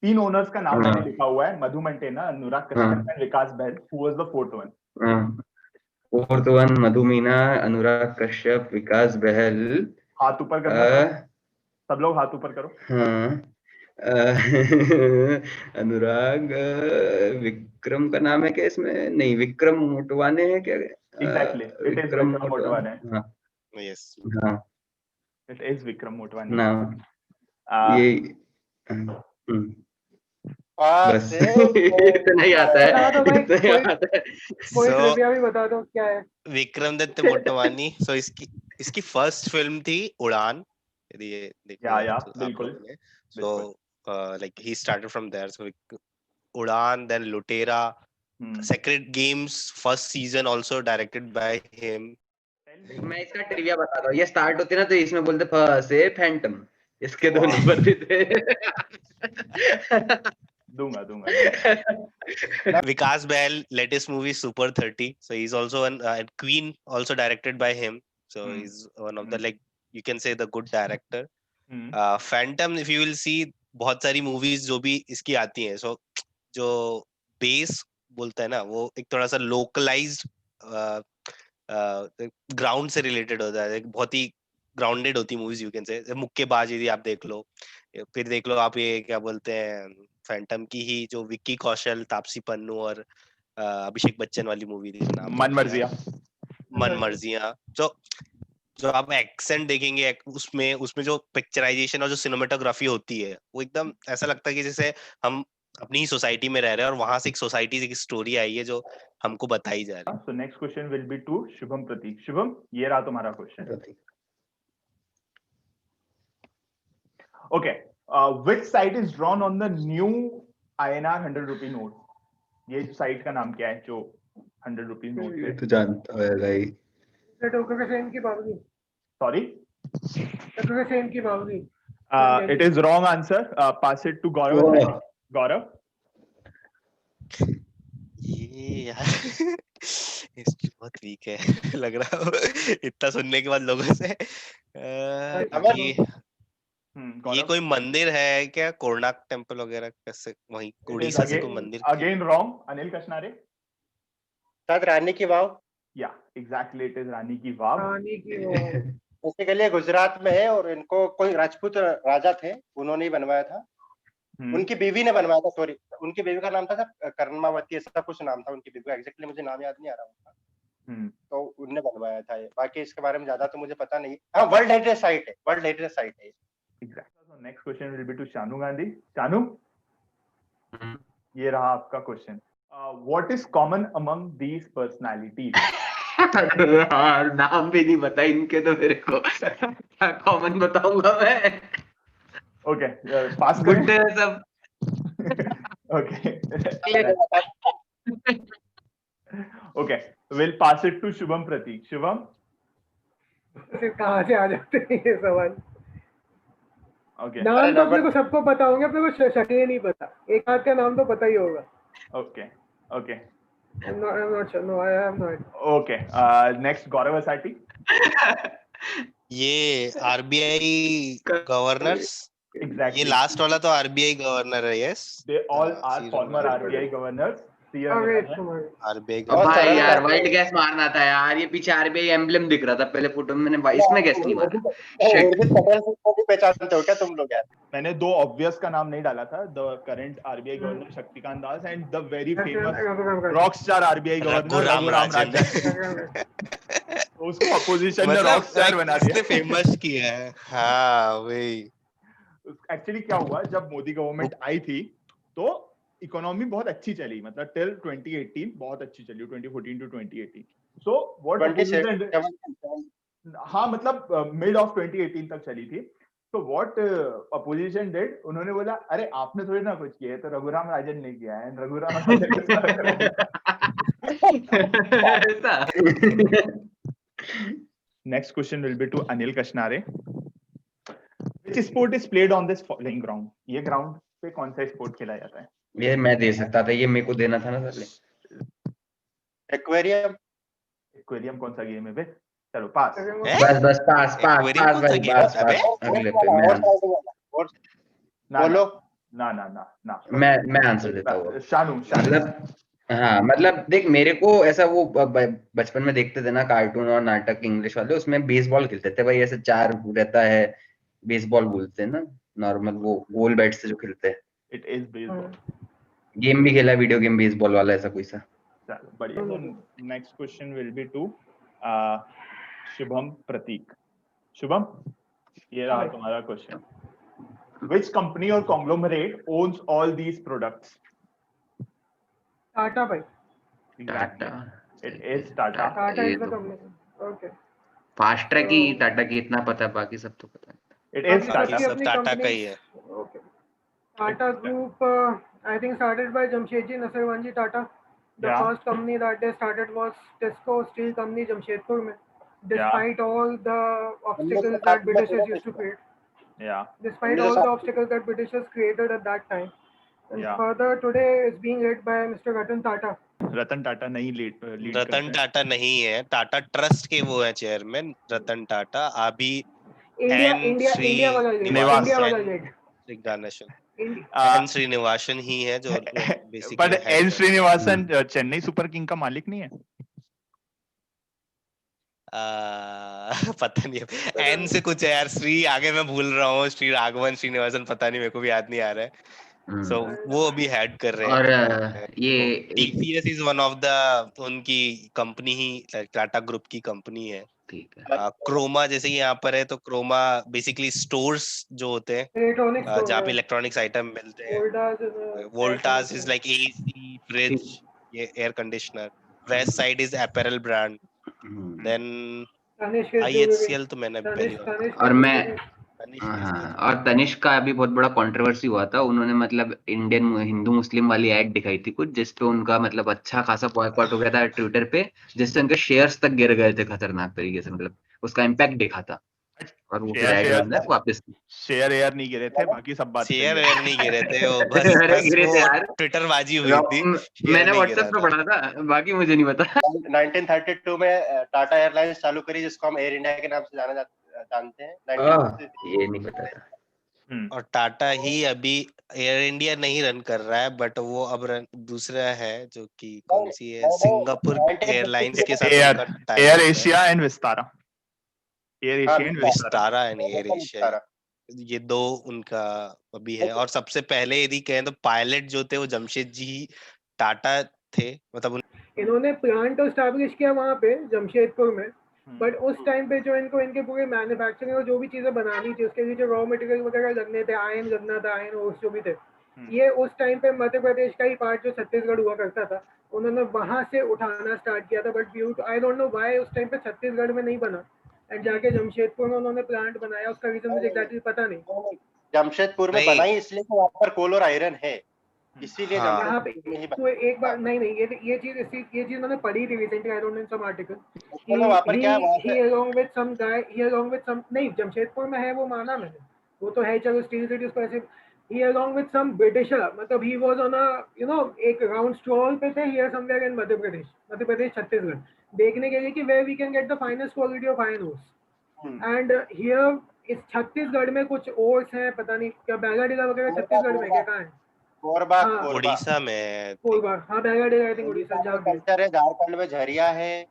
3 ओनर्स का नाम मैंने लिखा हुआ है, Madhu Mantena, Anurag Kashyap and Vikas Bahl. Who was the fourth one? Fourth one Madhu Meena, Anurag Kashyap, Vikas Bahl. हाथ ऊपर करना, सब लोग हाथ ऊपर करो। अनुराग, विक्रम का नाम है क्या इसमें? नहीं, विक्रम मोटवाने है क्या? Exactly, it is Vikram Motwane. Yes, हाँ, इट इज विक्रम मोटवाने नाम ये बस इतना ही आता है, बता दो भाई, इतना ही आता है। कोई ट्रिविया भी बता दो क्या है। विक्रम दत्त मोटवानी। सो इसकी फर्स्ट फिल्म थी उड़ान, यदि ये या तो बिल्कुल। सो like he started from there. So Udan, then Lutera, Sacred Games first season also directed by him. मैं इसका ट्रिविया बता रहा हूँ, ये स्टार्ट होती ना तो इसमें बोलते फर्स्ट फैंटम, इसके 2 नंबर देते। दूंगा। Vikas Bahl latest movie Super 30. So he's also Queen also directed by him. So he's one of the, like you can say, the good director. Phantom, if you will see, बहुत सारी movies जो भी इसकी आती हैं, सो जो base बोलता है ना, वो एक थोड़ा सा लोकलाइज्ड ग्राउंड से रिलेटेड होता है, बहुत ही ग्राउंडेड होती मूवीज, यू कैन से। मुक्केबाज यदि आप देख लो, फिर देख लो आप ये क्या बोलते हैं, फैंटम की ही जो विक्की कौशल, तापसी पन्नू और अभिषेक बच्चन वाली मूवी थी, नाम मन मर्जियां। मन मर्जियां। तो जो आप एक्सेंट देखेंगे उसमें उसमें जो पिक्चराइजेशन और जो सिनेमेटोग्राफी होती है वो एकदम ऐसा लगता है कि जैसे हम अपनी ही सोसाइटी में रह रहे हैं और वहां से एक सोसाइटी से एक स्टोरी आई है जो हमको बताई जा रही है। So next question will be to Shubham Prateek. Shubham, ये रहा तुम्हारा question. Okay. Which site is drawn on the new INR 100 rupee note? ये साइट का नाम क्या है जो 100 रुपीज नोट ये पे? तो जानता है भाई। टोक्यो सेन की बावली, Sorry. टोक्यो सेन की बावली. It is wrong answer. Pass it to Gaurav. Oh. Gaurav. ये यार हिस्ट्री बहुत वीक है लग रहा है इतना सुनने के बाद लोगों से। ये Gaurav. कोई मंदिर है क्या, कोणार्क टेम्पल वगैरह, कैसे वहीं It is उड़ीसा से कोई मंदिर की? again wrong. Anil Kashnare. शायद रानी की वाव, Yeah, exactly. It is रानी की वाव. रानी की वो बेसिकली गुजरात में है और इनको कोई राजपूत राजा थे, उन्होंने ही बनवाया था। उनकी बीवी ने बनवाया था, सॉरी, उनकी बीवी का नाम था कर्मावती, ऐसा कुछ नाम था उनकी बीवी का, एग्जैक्टली मुझे नाम याद नहीं आ रहा उनका। तो उनने बनवाया था ये, बाकी इसके बारे में ज्यादा तो मुझे पता नहीं। हाँ, वर्ल्ड हेरिटेज साइट है, वर्ल्ड हेरिटेज साइट है। Exactly. So next question will be to Shanu Gandhi. Shanu, ये रहा आपका question. What is common among these personalities? यार नाम भी नहीं पता इनके तो मेरे को क्या कॉमन बताऊंगा मैं। Okay, pass गुड्डे करें. सब। Okay. Okay, we'll pass it to Shubham Prateek. Shubham. फिर कहाँ से आ जाते हैं ये सवाल? Okay. नाम तो अपने को सबको पता होंगे, अपने को शक्लें नहीं पता, एक आध का नाम तो पता ही होगा. Okay. Okay. I'm not sure. No, I have no idea. Okay. Next, Gaurav Asati. ये आरबीआई गवर्नर्स, Exactly. ये लास्ट वाला तो आरबीआई गवर्नर है। Yes, They all are former RBI governors. RBI भाई यार वाइल्ड गैस मारना था यार, ये पीछे आरबीआई एम्ब्लेम दिख रहा था पहले फोटो में, मैंने इसमें गैस नहीं मारा। उर्जित पटेल को भी पहचानते हो क्या तुम लोग यार? मैंने दो ऑब्वियस का नाम नहीं डाला था, the current RBI governor Shaktikanta Das and the very famous rock star RBI governor Raghuram Rajan. उसको अपोजिशन ने रॉक स्टार बना दिया, फेमस किया है। हाँ वही। एक्चुअली क्या हुआ, जब मोदी गवर्नमेंट आई थी तो इकोनॉमी बहुत अच्छी चली, मतलब टिल 2018 बहुत अच्छी चली, 2014 टू 2018। सो व्हाट, हाँ मतलब मिड ऑफ 2018 तक चली थी। तो व्हाट अपोजिशन डिड, उन्होंने बोला अरे आपने थोड़ी ना कुछ किया है, तो रघुराम राजन ने किया है। Raghuram next question will be to Anil Kashnare. Which sport is played on this following ground? ये ग्राउंड पे कौन सा स्पोर्ट खेला जाता है? ये मैं दे सकता था, ये मेरे को देना था ना पहले। एक्वेरियम। एक्वेरियम कौन सा गेम है बे? चलो पास। बस बस पास पास पास भाई, पास पास। अगले पे मैं बोलो। ना ना ना ना, मैं आंसर देता हूँ। शानू। मतलब हाँ, मतलब देख मेरे को ऐसा वो बचपन में देखते थे ना कार्टून और नाटक इंग्लिश वाले, उसमें बेसबॉल खेलते थे भाई, ऐसे चार रहता है, बेसबॉल बोलते हैं ना नॉर्मल, वो गोल बैट से जो खेलते हैं। It is baseball. गेम भी खेला, वीडियो गेम बेसबॉल वाला, ऐसा कोई सा। चलो बढ़िया। Next question will be to Shubham Prateek. Shubham, ये रहा तुम्हारा question. Which company or conglomerate owns all these products? Tata भाई। Tata. It is Tata. Tata is the company. Okay. Fast track ही टाटा की, इतना पता है, बाकी सब तो पता है। It is Tata. सब टाटा का ही है। Okay. Tata group I think started by Jamshedji Nasirwanji Tata. The first company that they started was Tesco Steel Company Jamshedpur में. Despite all the obstacles that Britishers used to create. Yeah. Despite all the obstacles that Britishers created at that time. And further today is being led by Mr. Ratan Tata. Ratan Tata नहीं lead Ratan Tata नहीं है, Tata trust के वो है chairman Ratan Tata. अभी India वाला lead. N Srinivasan ही है जो बेसिकली। पर N Srinivasan Chennai super king का मालिक नहीं है? पता नहीं है, एन से कुछ है यार, श्री आगे मैं भूल रहा हूँ, श्री राघवन श्रीनिवासन पता नहीं, मेरे को भी याद नहीं आ रहा है। So, वो अभी हेड कर रहे हैं। और ये TCS is one of the, उनकी कंपनी ही टाटा ग्रुप की कंपनी है। ठीक है। क्रोमा जैसे कि यहाँ पर है, तो क्रोमा बेसिकली स्टोर्स जो होते हैं इलेक्ट्रॉनिक्स जहाँ पे इलेक्ट्रॉनिक्स आइटम मिलते हैं। Voltas is like AC, fridge, ये air conditioner. Westside is apparel brand. Hmm, then Tanishq is IHCL तो मैंने पहली बार तनिष्क और मैं तनिष्क हाँ, और तनिष्क का अभी बहुत बड़ा कंट्रोवर्सी हुआ था। उन्होंने मतलब इंडियन हिंदू मुस्लिम वाली एड दिखाई थी कुछ, जिसपे उनका मतलब अच्छा खासा बॉयकॉट हो गया था ट्विटर पे, जिससे उनके शेयर्स तक गिर गए थे खतरनाक तरीके से, मतलब उसका इम्पैक्ट दिखा था। और वो फिर ऐड बंद है वापस। शेयर एयर नहीं गिरे थे, बाकी सब बात सही शेयर है। वेयर नहीं गिरे थे, वो बस अरे बस गिरे थे वो यार, ट्विटर बाजी हुई थी, शेयर मैंने नहीं व्हाट्सएप गिरा पे था। पढ़ा था, बाकी मुझे नहीं पता। 1932 में टाटा एयरलाइंस चालू करी, जिसको हम एयर इंडिया के नाम से जानते हैं। 1963 ये नहीं पता था। और टाटा ही अभी एयर इंडिया नहीं रन कर रहा है, बट वो अब दूसरा है जो कि कौन सी है, सिंगापुर एयरलाइंस के साथ एयर उनका टाई एयर अप है। Asia and Vistara, air Asia and Vistara. Vistara and air Asia, ये दो उनका अभी है। और सबसे पहले यदि कहें तो पायलट जो थे वो जमशेदजी टाटा थे, मतलब इन्होंने प्लांट एस्टैब्लिश किया वहाँ पे जमशेदपुर में, बट उस टाइम पे जो इनको इनके पूरे मैन्युफैक्चरिंग और जो भी चीजें बनानी थी उसके लिए जो रॉ मटेरियल वगैरह लगने थे, आयन लगना था, आयन और जो भी थे, ये उस टाइम पे मध्य प्रदेश का ही पार्ट जो छत्तीसगढ़ हुआ करता था, उन्होंने वहां से उठाना स्टार्ट किया था। But I don't know why उस टाइम पे छत्तीसगढ़ में नहीं बना एंड जाके जमशेदपुर में उन्होंने प्लांट बनाया। उसका रीजन मुझे एग्जैक्टली पता नहीं। जमशेदपुर में नहीं। बनाई इसलिए कि वहाँ पर कोल और आयरन है, इसीलिए हाँ। यहाँ पे जमशेदपुर में ही तो एक बार नहीं ये चीज मैंने पढ़ी थी recently, I don't know some article कि वहाँ पर क्या है, वहाँ he along with some guy, he along with some, नहीं जमशेदपुर में है वो माना मैंने, वो तो है, चलो स्टील सिटी उसको ऐसे, he along with some Britisher, मतलब he was on a you know एक राउंड स्ट्रॉल पे थे here somewhere in Madhya Pradesh Chhattisgarh, देखने के लिए कि where we can get the finest quality of iron ores and here इस छत्तीसगढ़ में कुछ ओर्स हैं, पता नहीं क्या बैगाडीला वगैरह छत्तीसगढ़ में क्या कहाँ है? कोरबा, हाँ, कोरबा, उड़ीसा में कोरबा, हाँ बैगाडीला आई थिंक उड़ीसा जहाँ भी है। कल्चर है, झारखंड में झरिया है।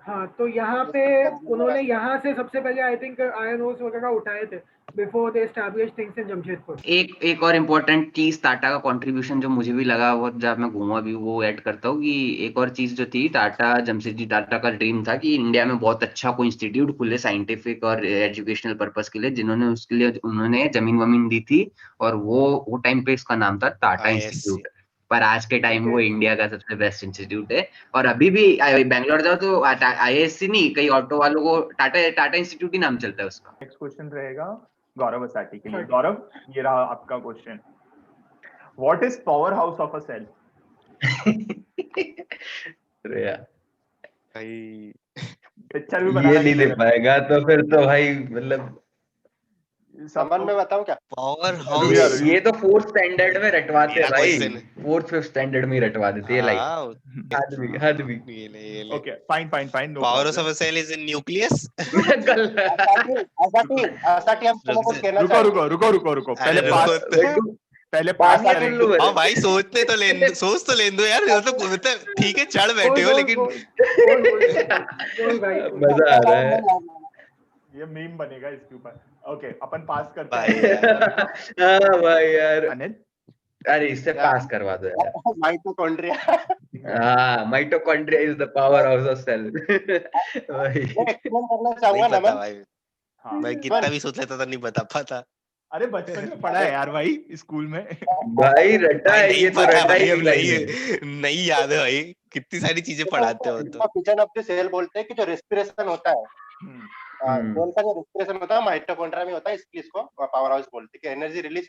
हाँ, तो यहाँ पे उन्होंने यहाँ से सबसे पहले आई थिंक आयरन ओर्स वगैरह उठाए थे before they establish things in Jamshedpur. एक और इम्पोर्टेंट चीज टाटा का कंट्रीब्यूशन जो मुझे भी लगा, वो जब मैं घूमा भी वो ऐड करता हूँ कि एक और चीज जो थी, टाटा जमशेदजी टाटा का ड्रीम था कि इंडिया में बहुत अच्छा कोई इंस्टीट्यूट खुले साइंटिफिक और एजुकेशनल पर्पस के लिए, जिन्होंने उसके लिए उन्होंने जमीन वमीन दी थी, और वो टाइम पे इसका नाम था टाटा इंस्टीट्यूट। पर आज के टाइम वो इंडिया का सबसे बेस्ट इंस्टीट्यूट है, और अभी भी बैंगलोर जाओ तो IISc नहीं, कई ऑटो वालों को टाटा इंस्टीट्यूट ही नाम चलता है उसका। नेक्स्ट क्वेश्चन रहेगा गौरव असाटी के लिए। गौरव, ये रहा आपका question. What is power house of a cell? भाई पिक्चर भी ये बनाना नहीं दे पाएगा तो फिर तो भाई मतलब समन में बताऊं क्या? पावर रुक हाउस जा, रुक जा। ये तो फोर्थ स्टैंडर्ड में रटवाते मेरा हैं भाई, क्वेश्चन है। फोर्थ फिफ्थ स्टैंडर्ड में ही रटवा देते हैं, लाइक हाँ, हद भी ये ले okay, fine fine fine, no power off problem. A cell is in nucleus. Asati हम तुमको कुछ कहना रुको चाहेंगे। रुको रुको रुको रुको, अरे पहले पास पास कर करेंगे। लो हाँ भाई, सोच तो लेने दो यार, मतलब ठीक है चढ़ बैठे हो, लेकिन बोल भाई मजा आ रहा है ये मीम बनेगा इसके ऊपर। ओके, अपन पास करते भाई हैं। यार। हाँ भाई यार, अनिल, अरे इससे पास करवा दो यार। माइटोकॉन्ड्रिया। हाँ, mitochondria is the power house of cell. भाई मैं एक्सप्लेन करना नहीं चाहूंगा पता नमन। भाई, हाँ मैं कितना भी सोच लेता था नहीं बता पाता। अरे बचपन में पढ़ा है यार भाई, स्कूल में। भाई रटा भाई है, नहीं ये तो पता रटा भाई, ही अब नहीं लाइन नहीं याद है भाई, कितनी सारी चीजें पढ़ाते हो तो। पिजन ऑफ द सेल बोलते हैं कि जो रेस्पिरेशन होता है, सेल का जो रेस्पिरेशन होता है माइटोकॉन्ड्रिया में होता है, इसलिए इसको पावर हाउस बोलते हैं कि एनर्जी रिलीज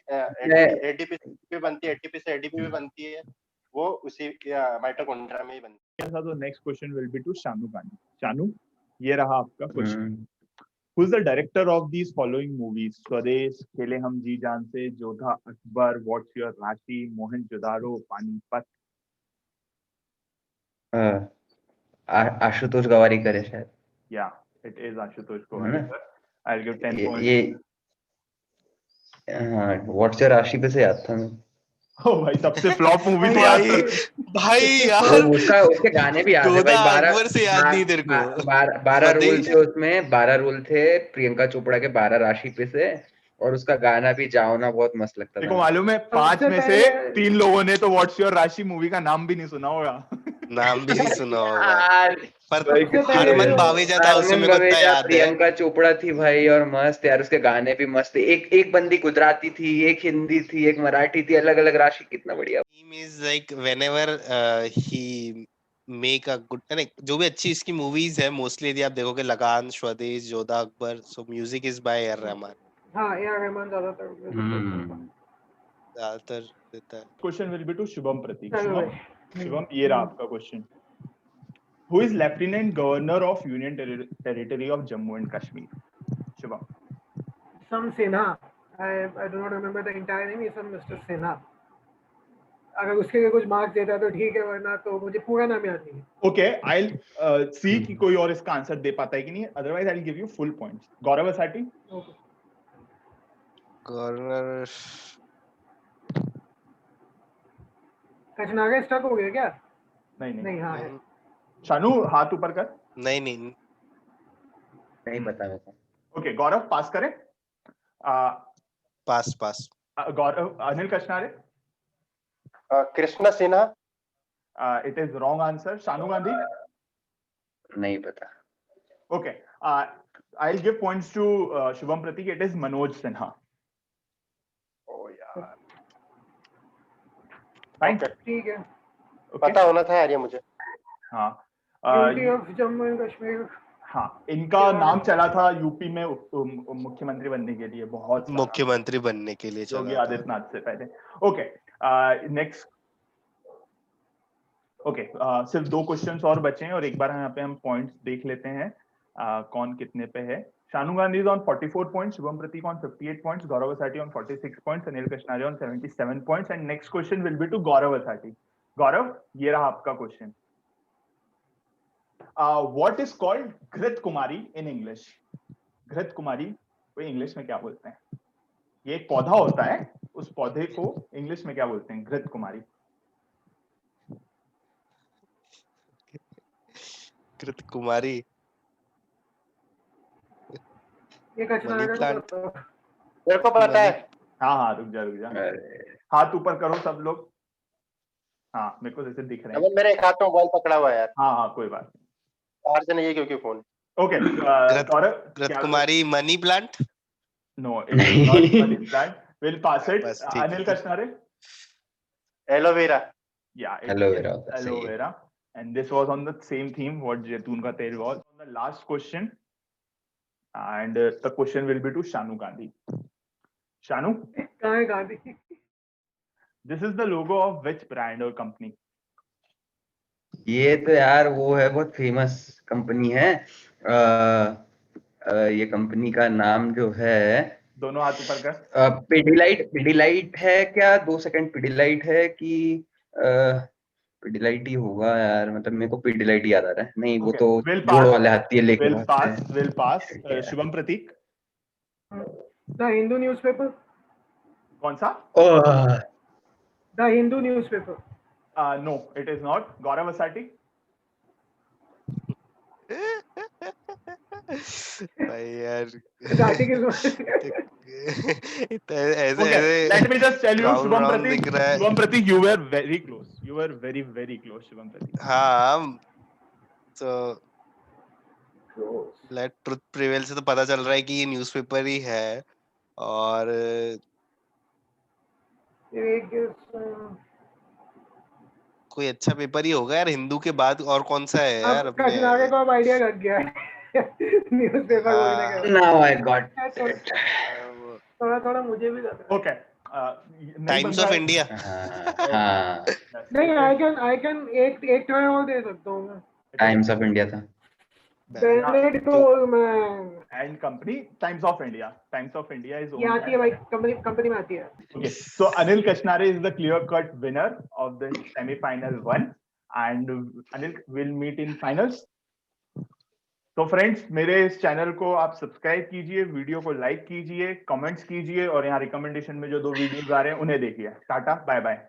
एटीपी से बनती है, एटीपी से एडीपी भी बनती है, वो उसी माइटोकॉन्ड्रिया में ही बनती है। तो next question will be to Shanu Gandhi. Shanu, ये रहा आपका क्वेश्चन। है। Who is the director of these following movies? स्वदेश, खेले हम जी जान से, जोधा अकबर, What's Your राशि, मोहनजोदारो, पानीपत। आशुतोष गवारीकर है शायद। Yeah, it is Ashutosh Gowariker. I'll give 10 points. ये व्हाट्स योर राशि पे से याद था मैं। ओ भाई, सबसे फ्लॉप मूवी तो भाई यार। भाई यार, उसके गाने भी याद है भाई। जोधा अकबर से याद नहीं तेरे को। 12 रूल थे उसमें, 12 रूल थे प्रियंका चोपड़ा के, 12 राशि पे से, और उसका गाना भी जाओ ना बहुत मस्त लगता देखो था। मालूम है, 5 में से 3 लोगों ने तो What's Your राशि मूवी का नाम भी नहीं सुना होगा। नाम भी नहीं सुना होगा यार पर भाई, सबसे पहले हरमन जो- बावेजा था उसे हरमन मेरे को इतना बावेजा, याद है। प्रियंका चोपड़ा थी भाई, और मस्त यार, उसके गाने भी मस्त थे। एक बंदी गुजराती थी, एक हिंदी थी, एक मराठी थी, अलग अलग राशि, कितना बढ़िया। Him is like whenever he make a good नहीं जो भी अच्छी इसकी मूवीज है मोस्टली यदि आप देखोगे लगान स्वदेश योद्धा अकबर सो music is by A R Rahman हाँ ए आर रहमान ज्यादातर ज्यादातर देता है। Question will be to Shubham Pratik. चलो Shubham, भाई। Shubham, ये रहा आपका question. Who is Lieutenant Governor of Union Territory of Jammu and Kashmir? Shubham. Some Sinha. I do not remember the entire name. He's some Mr. Sinha. अगर उसके लिए कुछ marks देता है तो ठीक है, वरना तो मुझे पूरा नाम याद नहीं है। Okay, I'll see कि कोई और इसका आंसर दे पाता है कि नहीं. Otherwise, I'll give you full points. Gaurav Asati. Okay. गवर्नर कचनागा स्टक हो गया क्या? नहीं नहीं. नहीं, हाँ है। शानू हाथ ऊपर कर. नहीं नहीं नहीं पता मेरे को। Okay, गौरव पास करें. पास पास गौरव Anil कचनारे. Krishna Sinha. It is wrong answer. Shanu Gandhi. नहीं पता। Okay. I'll give points to Shubham Pratik. It is Manoj Sinha. ओ यार, Fine. Okay. ठीक है। Okay. पता होना था यार ये मुझे। हाँ. UT of Jammu and Kashmir. हाँ, इनका नाम चला था यूपी में मुख्यमंत्री बनने के लिए बहुत सारा. मुख्यमंत्री बनने के लिए योगी चला था। आदित्यनाथ से पहले. Okay, next. ओके, सिर्फ 2 क्वेश्चंस और बचे हैं और एक बार यहाँ पे हम पॉइंट्स देख लेते हैं कौन कितने पे है. Shanu Gandhi on 44 points, Shubham Prateek on 58 points, Gaurav Asati on 46 points, Anil Kachnare on 77 points and next question will be to Gaurav Asati. Gaurav, ये रहा आपका क्वेश्चन. व्हाट इज कॉल्ड घृत कुमारी इन इंग्लिश? घृत कुमारी को इंग्लिश में क्या बोलते हैं? ये एक पौधा होता है, उस पौधे को इंग्लिश में क्या बोलते हैं? घृत कुमारी. कृत कुमारी ये कचनागा मनी को प्लांट. बताओ। मेरे को पता है। हाँ हाँ, रुक जा रुक जा. अरे, हाथ ऊपर करो सब लोग. हाँ, मेरे को जैसे दिख रहे हैं. अबे मेरे एक हाथ में मोबाइल पकड़ा हुआ है यार, हाँ हाँ, कोई बात. बाहर से नहीं है क्योंकि फोन। ओके, गौरव. कृत कुमारी money plant. No, it is not money plant. Will pass it. बस ठीक है. Anil Kachnare. Aloe vera. Yeah, it Aloe is vera होता है, aloe सही है। vera. And this was on the same theme what जैतून का तेल was. On the last question, and the question will be to Shanu Gandhi. Shanu, कहाँ है Gandhi? this is the logo of which brand or company? ये तो यार वो है, बहुत फेमस कंपनी है। ये कंपनी का नाम जो है दोनों हाथ ऊपर कर. पिडिलाइट है क्या? 2 सेकंड, पिडिलाइट है कि पिडिलाइट ही होगा यार, मतलब मेरे को पिडिलाइट याद आ रहा है। नहीं, वो Okay, तो will जोड़ pass. वाले हाथी लेके Will भागते pass. हैं। Will pass. Yeah. Shubham Prateek. The Hindu newspaper. कौन सा? Oh, the Hindu newspaper. No, it is not. Gaurav Asati. भाई यार घाटी किस ऐसे Okay, let me just tell you, round Shubham round Pratik. दिख रहा है. Shubham Pratik, you were very close. You were very very close, Shubham Pratik. हाँ तो लेट ट्रुथ प्रिवेल से तो पता चल रहा है कि ये न्यूज़पेपर ही है और कोई अच्छा पेपर ही होगा यार. हिंदू के बाद और कौन सा है यार अब अपने. कचनागे को अब आइडिया लग गया है न्यूज़पेपर बोलने का। नाउ आई गॉट थोड़ा थोड़ा मुझे भी लगा। Okay. Times of India. हाँ, नहीं, आई कैन एक ट्राई और दे सकता हूँ मैं। टाइम्स ऑफ इंडिया था। Bennett Coleman. And company Times of India. Times of India is ये आती है भाई, कंपनी में आती है। Okay, so Anil Kashnaray is the clear-cut winner of the semi-final one, and Anil will meet in finals. तो friends, मेरे इस चैनल को आप सब्सक्राइब कीजिए, वीडियो को लाइक कीजिए, कमेंट्स कीजिए और यहाँ रिकमेंडेशन में जो 2 वीडियोस आ रहे हैं उन्हें देखिए. Tata, bye bye.